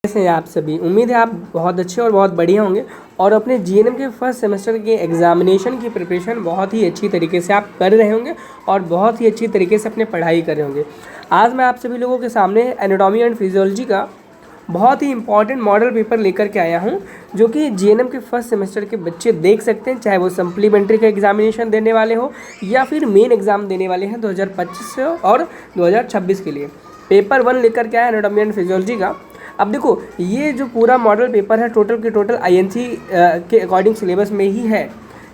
कैसे हैं आप सभी। उम्मीद है आप बहुत अच्छे और बहुत बढ़िया होंगे और अपने जीएनएम के फर्स्ट सेमेस्टर के एग्जामिनेशन की प्रिपरेशन बहुत ही अच्छी तरीके से आप कर रहे होंगे और बहुत ही अच्छी तरीके से अपने पढ़ाई कर रहे होंगे। आज मैं आप सभी लोगों के सामने एनाटॉमी एंड फिजियोलॉजी का बहुत ही इंपॉर्टेंट मॉडल पेपर लेकर के आया हूँ, जो कि जीएनएम के फर्स्ट सेमेस्टर के बच्चे देख सकते हैं, चाहे वो सप्लीमेंट्री का एग्जामिनेशन देने वाले हो या फिर मेन एग्ज़ाम देने वाले हैं 2025 से और 2026 के लिए। पेपर 1 लेकर के आया एनाटॉमी एंड फिजियोलॉजी का। अब देखो, ये जो पूरा मॉडल पेपर है टोटल के टोटल आईएनसी के अकॉर्डिंग सिलेबस में ही है,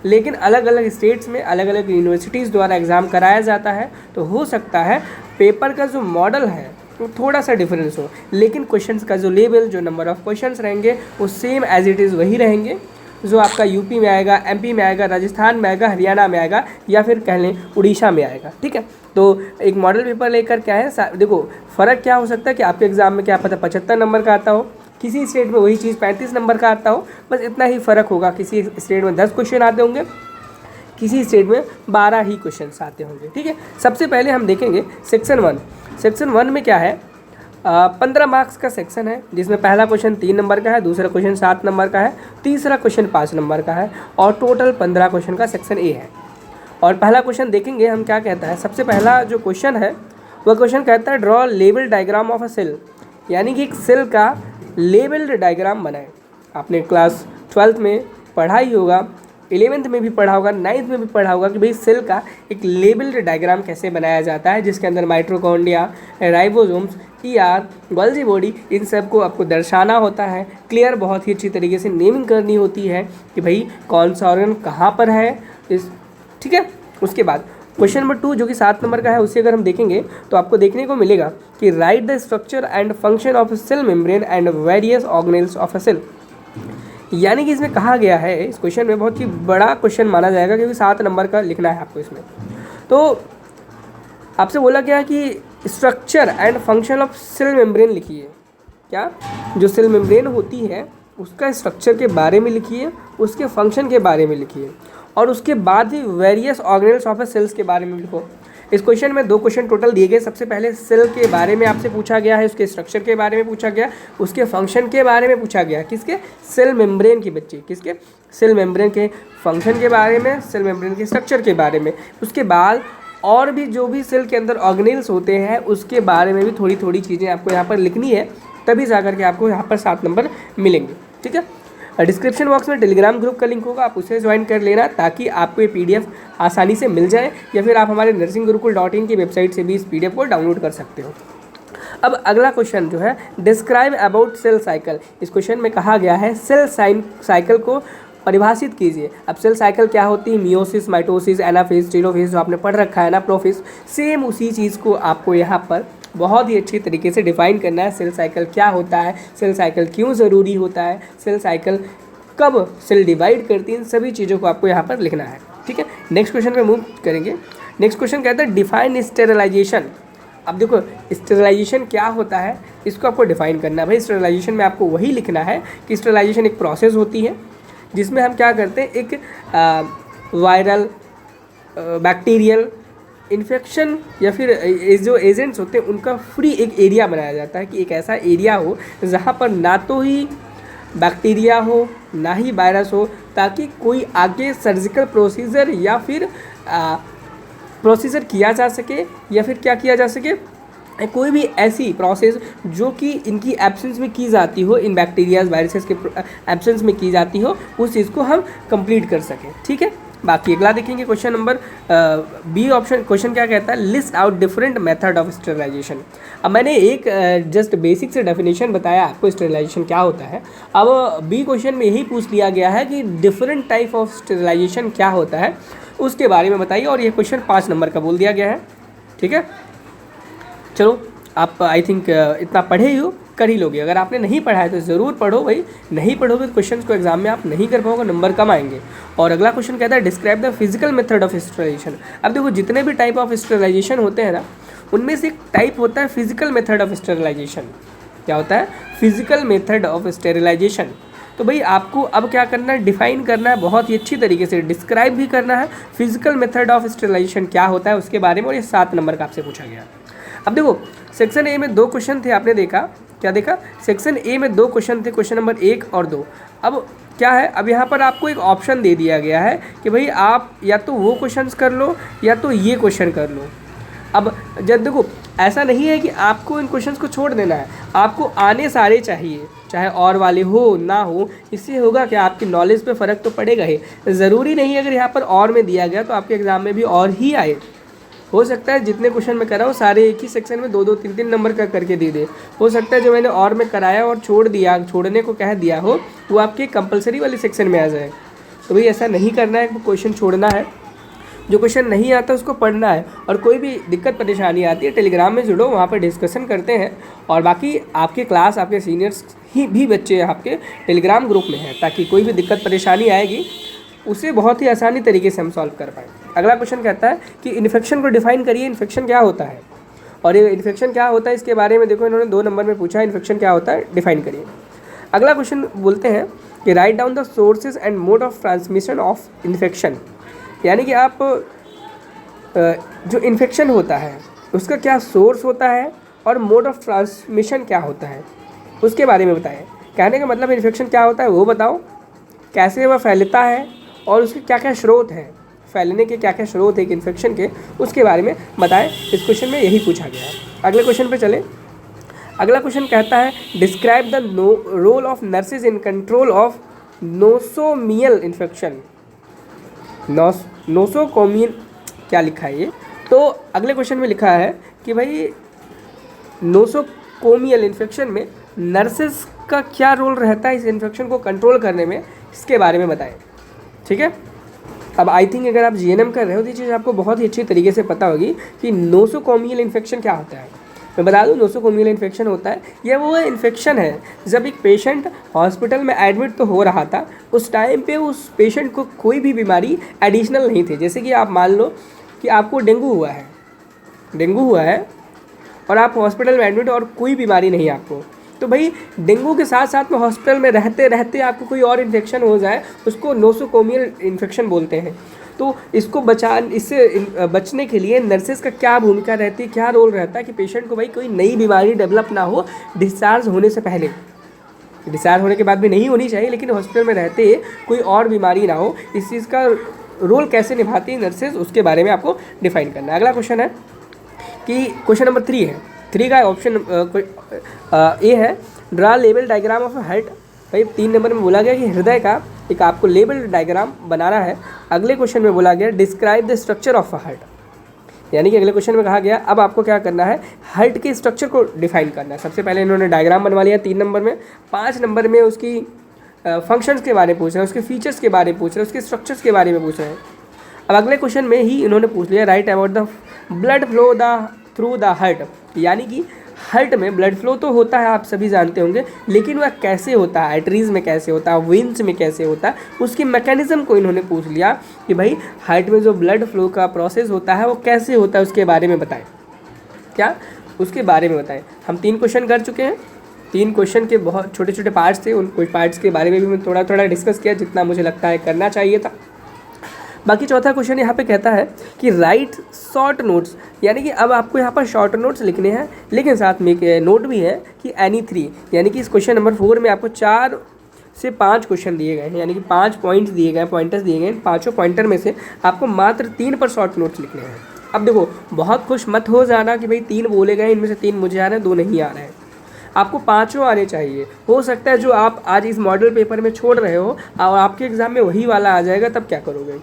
लेकिन अलग अलग स्टेट्स में अलग अलग यूनिवर्सिटीज़ द्वारा एग्ज़ाम कराया जाता है, तो हो सकता है पेपर का जो मॉडल है वो थोड़ा सा डिफरेंस हो, लेकिन क्वेश्चंस का जो लेवल, जो नंबर ऑफ़ क्वेश्चंस रहेंगे वो सेम एज इट इज़ वही रहेंगे, जो आपका यूपी में आएगा, एमपी में आएगा, राजस्थान में आएगा, हरियाणा में आएगा या फिर कह लें उड़ीसा में आएगा। ठीक है, तो एक मॉडल पेपर लेकर क्या है, देखो फ़र्क क्या हो सकता है कि आपके एग्ज़ाम में क्या पता 75 नंबर का आता हो, किसी स्टेट में वही चीज़ 35 नंबर का आता हो, बस इतना ही फ़र्क होगा। किसी स्टेट में 10 क्वेश्चन आते होंगे, किसी स्टेट में 12 ही क्वेश्चन आते होंगे। ठीक है, सबसे पहले हम देखेंगे सेक्शन 1। सेक्शन 1 में क्या है, 15 मार्क्स का सेक्शन है, जिसमें पहला क्वेश्चन 3 नंबर का है, दूसरा क्वेश्चन 7 नंबर का है, तीसरा क्वेश्चन 5 नंबर का है और टोटल 15 क्वेश्चन का सेक्शन ए है। और पहला क्वेश्चन देखेंगे हम क्या कहता है। सबसे पहला जो क्वेश्चन है वह क्वेश्चन कहता है ड्रॉ लेवल डायग्राम ऑफ अ सेल, यानी कि एक सेल का लेवल्ड डायग्राम बनाएं। आपने क्लास 12th में पढ़ा ही होगा, 11th में भी पढ़ा होगा, 9th में भी पढ़ा होगा कि भाई सेल का एक लेवल्ड डायग्राम कैसे बनाया जाता है, जिसके अंदर mitochondria, ribosomes, ER, Golgi body, इन सब को आपको दर्शाना होता है। क्लियर, बहुत ही अच्छी तरीके से नेमिंग करनी होती है कि भाई कौन सा ऑर्गन कहाँ पर है इस। ठीक है, उसके बाद क्वेश्चन नंबर 2 जो कि 7 नंबर का है, उससे अगर हम देखेंगे तो आपको देखने को मिलेगा कि write the structure and function of cell membrane and various organelles of a cell. यानी कि इसमें कहा गया है, इस क्वेश्चन में बहुत ही बड़ा क्वेश्चन माना जाएगा क्योंकि 7 नंबर का लिखना है आपको इसमें। तो आपसे बोला गया कि structure and function of cell membrane लिखिए। क्या, जो सेल मेम्ब्रेन होती है उसका स्ट्रक्चर के बारे में लिखिए, उसके फंक्शन के बारे में लिखिए और उसके बाद ही वेरियस ऑर्गेनेल्स ऑफ सेल्स के बारे में लिखो। इस क्वेश्चन में 2 क्वेश्चन टोटल दिए गए। सबसे पहले सेल के बारे में आपसे पूछा गया है, उसके स्ट्रक्चर के बारे में पूछा गया, उसके फंक्शन के बारे में पूछा गया। किसके? सेल मेम्ब्रेन के बच्चे। किसके? सेल मेम्ब्रेन के फंक्शन के बारे में, सेल मेम्ब्रेन के स्ट्रक्चर के बारे में। उसके बाद और भी जो भी सेल के अंदर ऑर्गेनेल्स होते हैं उसके बारे में भी थोड़ी थोड़ी चीज़ें आपको यहाँ पर लिखनी है, तभी जाकर के आपको यहाँ पर 7 नंबर मिलेंगे। ठीक है, डिस्क्रिप्शन बॉक्स में टेलीग्राम ग्रुप का लिंक होगा, आप उसे ज्वाइन कर लेना ताकि आपको ये पीडीएफ आसानी से मिल जाए, या फिर आप हमारे nursinggurukull.in की वेबसाइट से भी इस पीडीएफ को डाउनलोड कर सकते हो। अब अगला क्वेश्चन जो है, डिस्क्राइब अबाउट सेल साइकिल। इस क्वेश्चन में कहा गया है सेल साइकिल को परिभाषित कीजिए। अब सेल साइकिल क्या होती है, मियोसिस, माइटोसिस, एनाफेज, टेलोफेज, जो आपने पढ़ रखा है ना, प्रोफेज, सेम उसी चीज़ को आपको यहाँ पर बहुत ही अच्छी तरीके से डिफाइन करना है। सेल साइकिल क्या होता है, सेल साइकिल क्यों ज़रूरी होता है, सेल साइकिल कब सेल डिवाइड करती है, इन सभी चीज़ों को आपको यहाँ पर लिखना है। ठीक है, नेक्स्ट क्वेश्चन पे मूव करेंगे। नेक्स्ट क्वेश्चन कहता है डिफाइन स्टेरिलाइजेशन। अब देखो, स्टेरिलाइजेशन क्या होता है इसको आपको डिफाइन करना है। भाई स्टेरिलाइजेशन में आपको वही लिखना है कि स्टेरिलाइजेशन एक प्रोसेस होती है जिसमें हम क्या करते हैं, एक वायरल, बैक्टीरियल इन्फेक्शन या फिर जो एजेंट्स होते हैं उनका फ्री एक एरिया बनाया जाता है, कि एक ऐसा एरिया हो जहाँ पर ना तो ही बैक्टीरिया हो ना ही वायरस हो, ताकि कोई आगे सर्जिकल प्रोसीजर या फिर प्रोसीजर किया जा सके, या फिर क्या किया जा सके, कोई भी ऐसी प्रोसेस जो कि इनकी एब्सेंस में की जाती हो, इन बैक्टीरियाज वायरसेस के एब्सेंस में की जाती हो, उस चीज़ को हम कंप्लीट कर सकें। ठीक है, बाकी अगला देखेंगे question number B option. Question क्या कहता है, list out different method of sterilization. अब मैंने एक जस्ट बेसिक से डेफिनेशन बताया आपको स्टेरिलाइजेशन क्या होता है। अब बी क्वेश्चन में यही पूछ लिया गया है कि डिफरेंट टाइप ऑफ स्टेरिलाइजेशन क्या होता है, उसके बारे में बताइए, और ये क्वेश्चन 5 नंबर का बोल दिया गया है। ठीक है, चलो आप आई थिंक इतना पढ़े ही हो, कर ही लोगे। अगर आपने नहीं पढ़ा है तो ज़रूर पढ़ो भाई, नहीं पढ़ोगे तो क्वेश्चंस को एग्जाम में आप नहीं कर पाओगे, नंबर कम आएंगे। और अगला क्वेश्चन कहता है describe the physical method of sterilization. अब देखो, जितने भी टाइप ऑफ स्टेरिलाइजेशन होते हैं ना, उनमें से एक टाइप होता है फिजिकल मेथड ऑफ स्टेरिलाइजेशन। क्या होता है? Physical method of sterilization. तो भाई आपको अब क्या करना है, डिफाइन करना है, बहुत ही अच्छी तरीके से डिस्क्राइब भी करना है फिजिकल मेथड ऑफ स्टेरिलाइजेशन क्या होता है उसके बारे में, और ये 7 नंबर का आपसे पूछा गया। अब देखो, सेक्शन ए में 2 क्वेश्चन थे, आपने देखा क्या देखा, सेक्शन ए में 2 क्वेश्चन थे, क्वेश्चन नंबर 1 और 2। अब क्या है, अब यहाँ पर आपको एक ऑप्शन दे दिया गया है कि भाई आप या तो वो क्वेश्चंस कर लो या तो ये क्वेश्चन कर लो। अब जब देखो, ऐसा नहीं है कि आपको इन क्वेश्चंस को छोड़ देना है, आपको आने सारे चाहिए, चाहे और वाले हो ना हो। इससे होगा कि आपकी नॉलेज पे फ़र्क तो पड़ेगा ही। ज़रूरी नहीं अगर यहाँ पर और में दिया गया तो आपके एग्ज़ाम में भी और ही आए। हो सकता है जितने क्वेश्चन मैं कर रहा हूँ सारे एक ही सेक्शन में 2-2 3-3 नंबर का करके दे दे। हो सकता है जो मैंने और में कराया और छोड़ने को कह दिया हो वो आपके कंपलसरी वाले सेक्शन में आ जाए। तो भाई ऐसा नहीं करना है, क्वेश्चन छोड़ना है। जो क्वेश्चन नहीं आता उसको पढ़ना है। और कोई भी दिक्कत परेशानी आती है टेलीग्राम में जुड़ो, वहाँ पर डिस्कशन करते हैं। और बाकी आपके क्लास, आपके सीनियर्स ही भी बच्चे आपके टेलीग्राम ग्रुप में हैं, ताकि कोई भी दिक्कत परेशानी आएगी उसे बहुत ही आसानी तरीके से हम सॉल्व कर पाएँ। अगला क्वेश्चन कहता है कि इन्फेक्शन को डिफाइन करिए, इन्फेक्शन क्या होता है। और ये इन्फेक्शन क्या होता है इसके बारे में देखो, इन्होंने 2 नंबर में पूछा, इन्फेक्शन क्या होता है डिफाइन करिए। अगला क्वेश्चन बोलते हैं कि write down the sources and mode of transmission of infection. यानी कि आप जो इन्फेक्शन होता है उसका क्या सोर्स होता है और मोड ऑफ ट्रांसमिशन क्या होता है उसके बारे में बताएं। कहने का मतलब इन्फेक्शन क्या होता है वो बताओ, कैसे वह फैलता है और उसके क्या क्या स्रोत हैं, फैलने के क्या क्या स्रोत है एक इन्फेक्शन के, उसके बारे में बताएं। इस क्वेश्चन में यही पूछा गया है। अगले क्वेश्चन पे चलें। अगला क्वेश्चन कहता है describe the role of nurses in control of nosocomial infection. Nosocomial क्या लिखा है ये, तो अगले क्वेश्चन में लिखा है कि भाई नोसोकोमियल इन्फेक्शन में नर्सेस का क्या रोल रहता है इस इन्फेक्शन को कंट्रोल करने में, इसके बारे में बताएं। ठीक है। अब आई थिंक अगर आप जीएनएम कर रहे हो तो ये चीज़ आपको बहुत ही अच्छी तरीके से पता होगी कि नोसोकोमियल इन्फेक्शन क्या होता है। मैं बता दूं, नोसोकोमियल इन्फेक्शन होता है, यह वो इन्फेक्शन है जब एक पेशेंट हॉस्पिटल में एडमिट तो हो रहा था, उस टाइम पे उस पेशेंट को कोई भी बीमारी एडिशनल नहीं थी। जैसे कि आप मान लो कि आपको डेंगू हुआ है और आप हॉस्पिटल में एडमिट हो और कोई बीमारी नहीं आपको, तो भाई डेंगू के साथ साथ में हॉस्पिटल में रहते रहते आपको कोई और इन्फेक्शन हो जाए, उसको नोसोकोमियल इन्फेक्शन बोलते हैं। तो इससे बचने के लिए नर्सेज का क्या भूमिका रहती है, क्या रोल रहता है कि पेशेंट को भाई कोई नई बीमारी डेवलप ना हो डिस्चार्ज होने से पहले। डिस्चार्ज होने के बाद भी नहीं होनी चाहिए, लेकिन हॉस्पिटल में रहते कोई और बीमारी ना हो, इस चीज़ का रोल कैसे निभाती है नर्सेज, उसके बारे में आपको डिफाइन करना है। अगला क्वेश्चन है कि क्वेश्चन नंबर 3 है, 3 का ऑप्शन ए है draw level diagram of heart. भाई 3 नंबर में बोला गया कि हृदय का एक आपको लेवल डायग्राम बनाना है। अगले क्वेश्चन में बोला गया describe the structure of heart, यानी कि अगले क्वेश्चन में कहा गया अब आपको क्या करना है, हार्ट के स्ट्रक्चर को डिफाइन करना है। सबसे पहले इन्होंने डायग्राम बनवा लिया 3 नंबर में। 5 नंबर में उसकी फंक्शंस के बारे में पूछ रहे हैं, उसके फीचर्स के बारे में पूछ रहे हैं, उसके स्ट्रक्चर्स के बारे में पूछ रहे हैं। अब अगले क्वेश्चन में ही इन्होंने पूछ लिया right about the blood flow through the heart, यानी कि हार्ट में ब्लड फ्लो तो होता है, आप सभी जानते होंगे, लेकिन वह कैसे होता है, आर्टरीज में कैसे होता है, वेन्स में कैसे होता है, उसकी मैकेनिज्म को इन्होंने पूछ लिया कि भाई हार्ट में जो ब्लड फ्लो का प्रोसेस होता है वो कैसे होता है, उसके बारे में बताएं। क्या उसके बारे में बताएं। हम 3 क्वेश्चन कर चुके हैं, 3 क्वेश्चन के बहुत छोटे छोटे पार्ट्स थे, उन कुछ पार्ट्स के बारे में भी मैं थोड़ा थोड़ा डिस्कस किया जितना मुझे लगता है करना चाहिए था। बाकी चौथा क्वेश्चन यहाँ पे कहता है कि राइट शॉर्ट नोट्स, यानी कि अब आपको यहाँ पर शॉर्ट नोट्स लिखने हैं, लेकिन साथ में एक नोट भी है कि एनी 3, यानी कि इस क्वेश्चन नंबर 4 में आपको 4 से 5 क्वेश्चन दिए गए हैं, यानी कि 5 पॉइंट्स दिए गए हैं, पॉइंटर्स दिए गए हैं। 5 पॉइंटर में से आपको मात्र 3 पर शॉर्ट नोट्स लिखने हैं। अब देखो, बहुत खुश मत हो जाना कि भाई 3 बोले गए, इनमें से 3 मुझे आ रहे हैं, 2 नहीं आ रहे हैं। आपको 5 आने चाहिए। हो सकता है जो आप आज इस मॉडल पेपर में छोड़ रहे हो और आपके एग्ज़ाम में वही वाला आ जाएगा, तब क्या करोगे।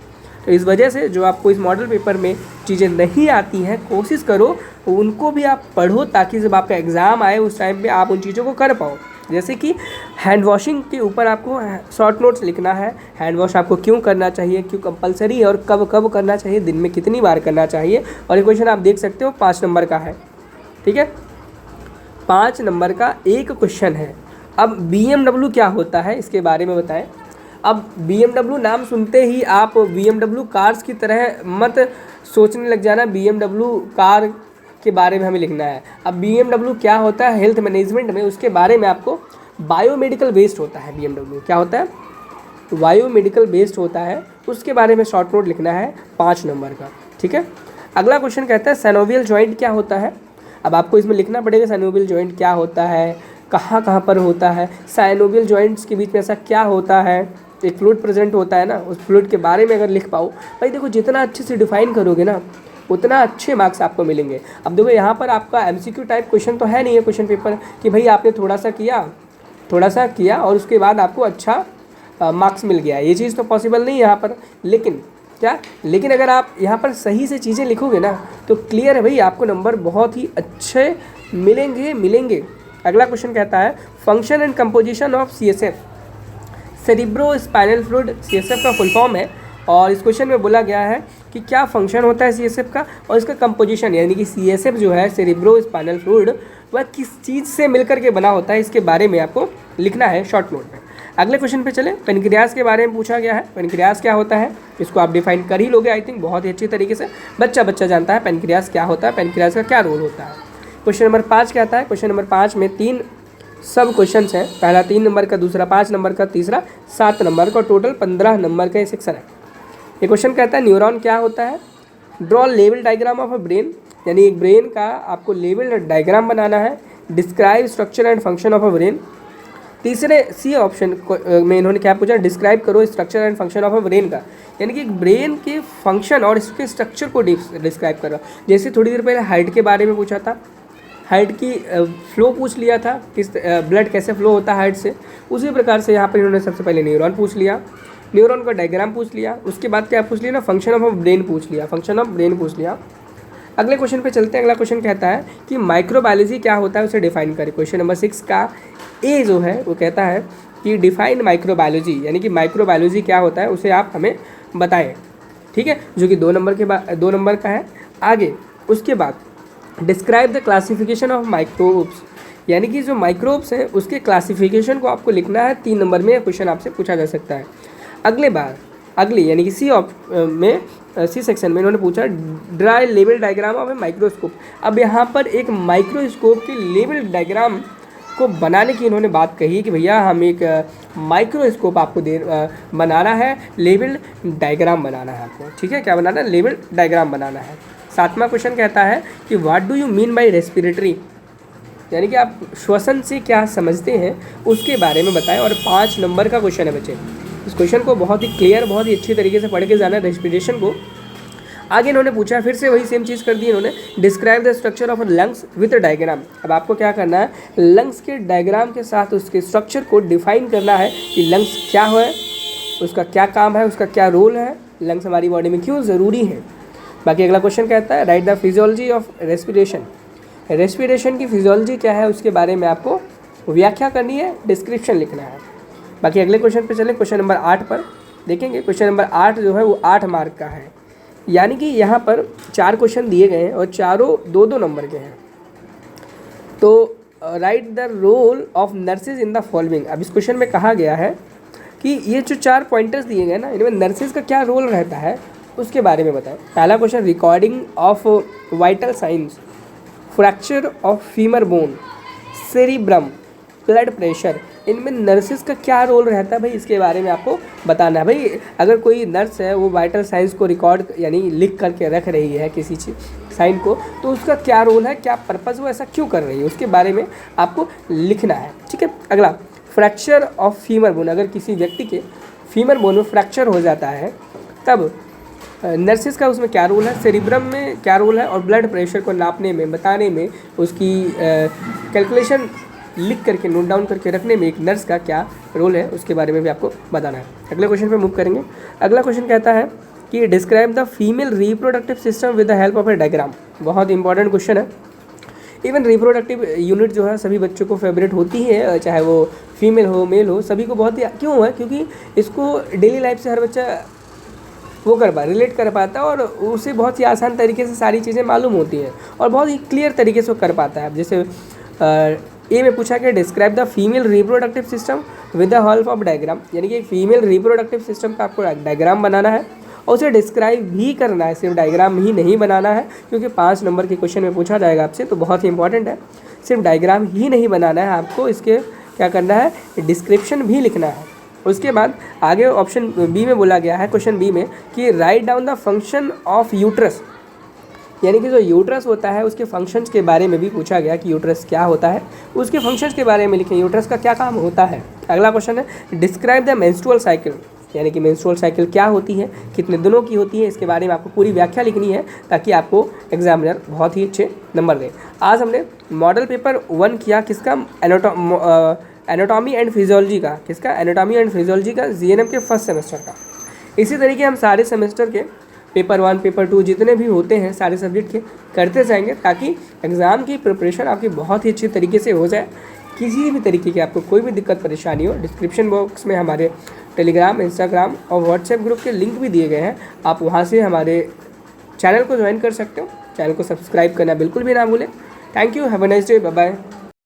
तो इस वजह से जो आपको इस मॉडल पेपर में चीज़ें नहीं आती हैं, कोशिश करो उनको भी आप पढ़ो, ताकि जब आपका एग्ज़ाम आए उस टाइम पे आप उन चीज़ों को कर पाओ। जैसे कि हैंड वॉशिंग के ऊपर आपको शॉर्ट नोट्स लिखना है, हैंड वॉश आपको क्यों करना चाहिए, क्यों कंपलसरी है और कब कब करना चाहिए, दिन में कितनी बार करना चाहिए। और ये क्वेश्चन आप देख सकते हो 5 नंबर का है, ठीक है, 5 नंबर का एक क्वेश्चन है। अब BMW क्या होता है इसके बारे में बताएं। अब BMW नाम सुनते ही आप BMW कार्स की तरह मत सोचने लग जाना BMW कार के बारे में हमें लिखना है। अब BMW क्या होता है हेल्थ मैनेजमेंट में, उसके बारे में आपको बायोमेडिकल बेस्ड होता है। BMW क्या होता है, बायोमेडिकल बेस्ड होता है, उसके बारे में शॉर्ट नोट लिखना है 5 नंबर का, ठीक है। अगला क्वेश्चन कहता है सैनोवियल जॉइंट क्या होता है। अब आपको इसमें लिखना पड़ेगा सैनोवियल जॉइंट क्या होता है, कहाँ कहाँ पर होता है, साइनोवियल जॉइंट्स के बीच में ऐसा क्या होता है, एक फ्लूइड प्रेजेंट होता है ना, उस फ्लूइड के बारे में अगर लिख पाओ भाई, देखो जितना अच्छे से डिफाइन करोगे ना उतना अच्छे मार्क्स आपको मिलेंगे। अब देखो यहाँ पर आपका एमसीक्यू टाइप क्वेश्चन तो है नहीं है क्वेश्चन पेपर कि भाई आपने थोड़ा सा किया और उसके बाद आपको अच्छा मार्क्स मिल गया, ये चीज़ तो पॉसिबल नहीं है यहाँ पर। लेकिन अगर आप यहाँ पर सही से चीज़ें लिखोगे ना तो क्लियर है भाई, आपको नंबर बहुत ही अच्छे मिलेंगे। अगला क्वेश्चन कहता है function and composition of CSF, cerebro spinal fluid CSF का फुल फॉर्म है। और इस क्वेश्चन में बोला गया है कि क्या फंक्शन होता है CSF का और इसका कंपोजिशन, यानी कि CSF जो है सेरिब्रो स्पाइनल फ्लूइड, वह किस चीज़ से मिलकर के बना होता है, इसके बारे में आपको लिखना है शॉर्ट नोट में। अगले क्वेश्चन पे चले, पेनक्रियास के बारे में पूछा गया है। पेनक्रियास क्या होता है, इसको आप डिफाइन कर ही लोगे आई थिंक बहुत ही अच्छी तरीके से। बच्चा जानता है पेनक्रियास क्या होता है, पेनक्रियास का क्या रोल होता है। क्वेश्चन नंबर 5 कहता है, क्वेश्चन नंबर 5 में 3 सब क्वेश्चन हैं, पहला 3 नंबर का, दूसरा 5 नंबर का, तीसरा 7 नंबर का, टोटल 15 नंबर का ये सेक्शन है। ये क्वेश्चन कहता है न्यूरॉन क्या होता है, ड्रॉ लेवल डायग्राम ऑफ अ ब्रेन, यानी एक ब्रेन का आपको लेवल डायग्राम बनाना है। Describe structure and function of a brain. तीसरे सी ऑप्शन में इन्होंने क्या पूछा, डिस्क्राइब करो structure and function of a brain का, यानी कि एक ब्रेन के फंक्शन और इसके स्ट्रक्चर को डिस्क्राइब करो। जैसे थोड़ी देर पहले हार्ट के बारे में पूछा था, हार्ट की फ्लो पूछ लिया था, किस ब्लड कैसे फ्लो होता है हार्ट से, उसी प्रकार से यहाँ पर इन्होंने सबसे पहले न्यूरॉन पूछ लिया, न्यूरॉन का डायग्राम पूछ लिया, उसके बाद क्या पूछ लिया ना, फंक्शन ऑफ ब्रेन पूछ लिया, अगले क्वेश्चन पे चलते हैं। अगला क्वेश्चन कहता है कि माइक्रोबायोलॉजी क्या होता है, उसे डिफाइन करें। क्वेश्चन नंबर 6 का ए जो है वो कहता है कि डिफाइन माइक्रोबायोलॉजी, यानी कि माइक्रोबायोलॉजी क्या होता है उसे आप हमें बताएं, ठीक है, जो कि 2 नंबर का है। आगे उसके बाद describe the classification of microbes, यानी कि जो माइक्रोब्स हैं उसके क्लासिफिकेशन को आपको लिखना है। 3 नंबर में क्वेश्चन आपसे पूछा जा सकता है। अगली यानी कि सी सेक्शन में इन्होंने पूछा dry level diagram of a microscope. अब यहाँ पर एक माइक्रोस्कोप के लेवल डायग्राम को बनाने की इन्होंने बात कही कि भैया हम एक माइक्रोस्कोप आपको बनाना है, लेवल डायग्राम बनाना है आपको, ठीक है, क्या बनाना है, लेवल डायग्राम बनाना है। 7वां क्वेश्चन कहता है कि what do you mean by respiratory, यानी कि आप श्वसन से क्या समझते हैं उसके बारे में बताएं। और 5 नंबर का क्वेश्चन है बच्चे, इस क्वेश्चन को बहुत ही क्लियर, बहुत ही अच्छी तरीके से पढ़ के जाना है रेस्पिरेशन को। आगे इन्होंने पूछा, फिर से वही सेम चीज़ कर दी इन्होंने, describe the structure of lungs with diagram. अब आपको क्या करना है, लंग्स के डायग्राम के साथ उसके स्ट्रक्चर को डिफाइन करना है कि लंग्स क्या है, उसका क्या काम है, उसका क्या रोल है, लंग्स हमारी बॉडी में क्यों ज़रूरी है। बाकी अगला क्वेश्चन कहता है right the physiology of respiration की फिजियोलॉजी क्या है उसके बारे में आपको व्याख्या करनी है, डिस्क्रिप्शन लिखना है। बाकी अगले क्वेश्चन पे चले, क्वेश्चन नंबर 8 पर देखेंगे। क्वेश्चन नंबर 8 जो है वो 8 मार्क का है, यानी कि यहाँ पर 4 क्वेश्चन दिए गए हैं और चारों 2-2 नंबर के हैं। तो write the role of nurses in the following. अब इस क्वेश्चन में कहा गया है कि ये जो 4 पॉइंटर्स दिए गए ना, इनमें नर्सेज का क्या रोल रहता है उसके बारे में बताएं। पहला question, recording of vital science, fracture of femur bone, cerebrum, blood pressure, इनमें नर्सेज का क्या रोल रहता है भाई, इसके बारे में आपको बताना है। भाई अगर कोई नर्स है वो वाइटल साइंस को रिकॉर्ड यानी लिख करके रख रही है किसी चीज़ साइन को, तो उसका क्या रोल है, क्या पर्पज़, वो ऐसा क्यों कर रही है, उसके बारे में आपको लिखना है, ठीक है। अगला, फ्रैक्चर ऑफ फीमर बोन, अगर किसी व्यक्ति के फीमर बोन में फ्रैक्चर हो जाता है तब नर्सेज का उसमें क्या रोल है, सेरिब्रम में क्या रोल है, और ब्लड प्रेशर को नापने में, बताने में, उसकी कैलकुलेशन लिख करके नोट डाउन करके रखने में एक नर्स का क्या रोल है उसके बारे में भी आपको बताना है। अगले क्वेश्चन पे मूव करेंगे। अगला क्वेश्चन कहता है कि describe the female reproductive system with the help of A diagram. बहुत इंपॉर्टेंट क्वेश्चन है। इवन रिप्रोडक्टिव यूनिट जो है सभी बच्चों को फेवरेट होती है, चाहे वो फीमेल हो मेल हो, सभी को बहुत ही क्यों है, क्योंकि इसको डेली लाइफ से हर बच्चा वो रिलेट कर पाता है और उसे बहुत ही आसान तरीके से सारी चीज़ें मालूम होती हैं और बहुत ही क्लियर तरीके से वो कर पाता है। जैसे ए में पूछा कि describe the female reproductive system with the help of diagram, यानी कि एक फीमेल रिप्रोडक्टिव सिस्टम का आपको डायग्राम बनाना है और उसे डिस्क्राइब भी करना है, सिर्फ डायग्राम ही नहीं बनाना है, क्योंकि 5 नंबर के क्वेश्चन में पूछा जाएगा आपसे, तो बहुत ही इंपॉर्टेंट है। सिर्फ डायग्राम ही नहीं बनाना है आपको, इसके क्या करना है, डिस्क्रिप्शन भी लिखना है। उसके बाद आगे ऑप्शन बी में बोला गया है, क्वेश्चन बी में, कि write down the function of uterus, यानी कि जो यूट्रस होता है उसके फंक्शंस के बारे में भी पूछा गया कि यूट्रस क्या होता है, उसके फंक्शंस के बारे में लिखें, यूट्रस का क्या काम होता है। अगला क्वेश्चन है डिस्क्राइब द मेंस्ट्रुअल साइकिल, यानी कि मेंस्ट्रुअल साइकिल क्या होती है, कितने दिनों की होती है, इसके बारे में आपको पूरी व्याख्या लिखनी है ताकि आपको एग्जामिनर बहुत ही अच्छे नंबर दे। आज हमने मॉडल पेपर 1 किया किसका, एनाटॉमी एंड फिजियोलॉजी का, किसका, एनाटॉमी एंड फिजियोलॉजी का, जीएनएम के फर्स्ट सेमेस्टर का। इसी तरीके हम सारे सेमेस्टर के पेपर 1 पेपर 2 जितने भी होते हैं सारे सब्जेक्ट के करते जाएंगे ताकि एग्ज़ाम की प्रिपरेशन आपकी बहुत ही अच्छी तरीके से हो जाए। किसी भी तरीके की आपको कोई भी दिक्कत परेशानी हो, डिस्क्रिप्शन बॉक्स में हमारे टेलीग्राम, इंस्टाग्राम और व्हाट्सएप ग्रुप के लिंक भी दिए गए हैं, आप वहाँ से हमारे चैनल को ज्वाइन कर सकते हो। चैनल को सब्सक्राइब करना बिल्कुल भी ना भूलें। Thank you, have a nice day, bye bye.